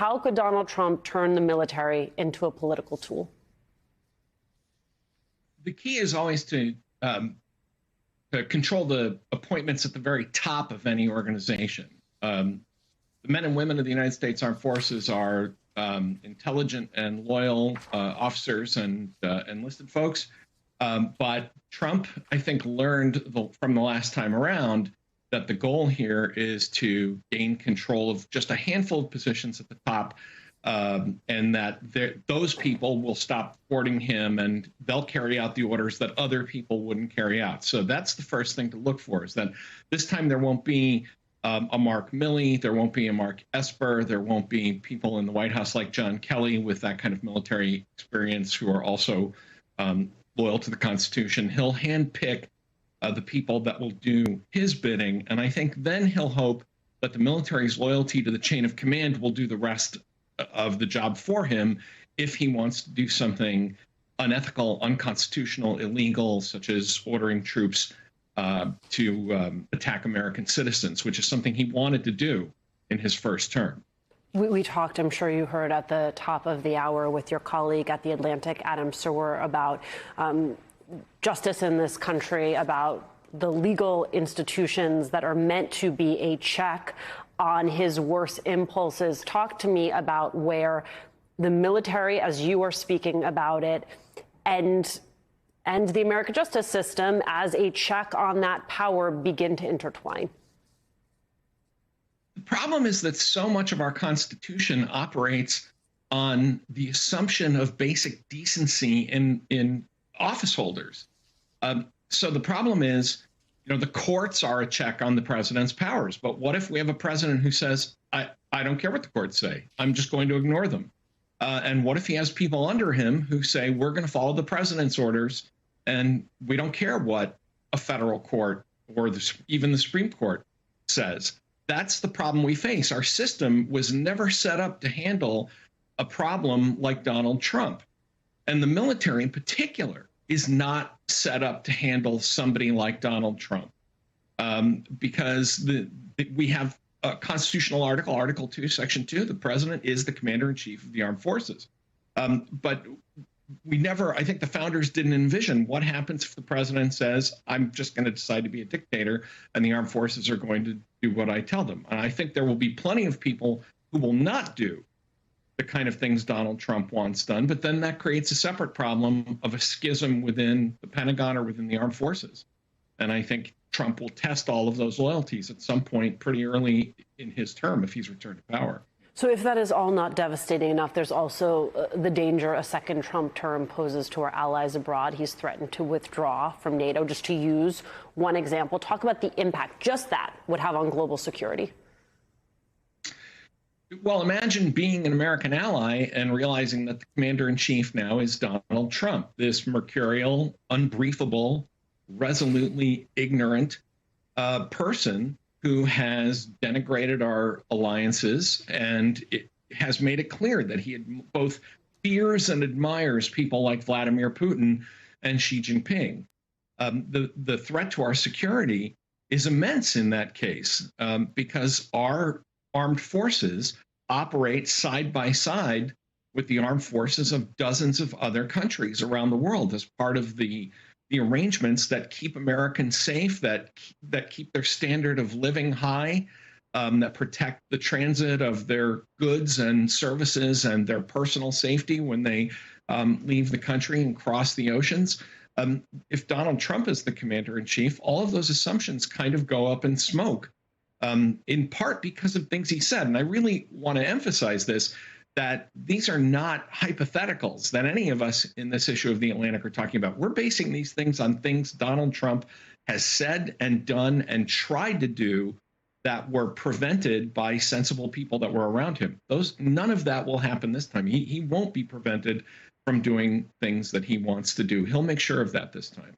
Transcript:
How could Donald Trump turn the military into a political tool? The key is always to control the appointments at the very top of any organization. The men and women of the United States Armed Forces are intelligent and loyal officers and enlisted folks. But Trump, I think, learned from the last time around that the goal here is to gain control of just a handful of positions at the top, and that those people will stop supporting him and they'll carry out the orders that other people wouldn't carry out. So that's the first thing to look for, is that this time there won't be a Mark Milley, there won't be a Mark Esper, there won't be people in the White House like John Kelly with that kind of military experience who are also loyal to the Constitution. He'll handpick the people that will do his bidding, and I think then he'll hope that the military's loyalty to the chain of command will do the rest of the job for him if he wants to do something unethical, unconstitutional, illegal, such as ordering troops to attack American citizens, which is something he wanted to do in his first term. We talked, I'm sure you heard at the top of the hour, with your colleague at The Atlantic, Adam Serwer, about justice in this country, about the legal institutions that are meant to be a check on his worst impulses. Talk to me about where the military, as you are speaking about it, and the American justice system as a check on that power begin to intertwine. The problem is that so much of our Constitution operates on the assumption of basic decency in office holders. So the problem is, the courts are a check on the president's powers. But what if we have a president who says, I don't care what the courts say, I'm just going to ignore them? And what if he has people under him who say, we're going to follow the president's orders, and we don't care what a federal court or even the Supreme Court says? That's the problem we face. Our system was never set up to handle a problem like Donald Trump. And the military in particular is not set up to handle somebody like Donald Trump, because we have a constitutional article, Article 2, Section 2, the president is the commander-in-chief of the armed forces. But we never, I think the founders didn't envision what happens if the president says, I'm just going to decide to be a dictator and the armed forces are going to do what I tell them. And I think there will be plenty of people who will not do the kind of things Donald Trump wants done, but then that creates a separate problem of a schism within the Pentagon or within the armed forces. And I think Trump will test all of those loyalties at some point pretty early in his term if he's returned to power. So if that is all not devastating enough, there's also the danger a second Trump term poses to our allies abroad. He's threatened to withdraw from NATO, just to use one example. Talk about the impact just that would have on global security. Well, imagine being an American ally and realizing that the commander-in-chief now is Donald Trump, this mercurial, unbriefable, resolutely ignorant person who has denigrated our alliances, and it has made it clear that he both fears and admires people like Vladimir Putin and Xi Jinping. The threat to our security is immense in that case, because our armed forces operate side by side with the armed forces of dozens of other countries around the world as part of the arrangements that keep Americans safe, that keep their standard of living high, that protect the transit of their goods and services and their personal safety when they leave the country and cross the oceans. If Donald Trump is the commander-in-chief, all of those assumptions kind of go up in smoke, in part because of things he said. And I really want to emphasize this, that these are not hypotheticals that any of us in this issue of The Atlantic are talking about. We're basing these things on things Donald Trump has said and done and tried to do that were prevented by sensible people that were around him. None of that will happen this time. He won't be prevented from doing things that he wants to do. He'll make sure of that this time.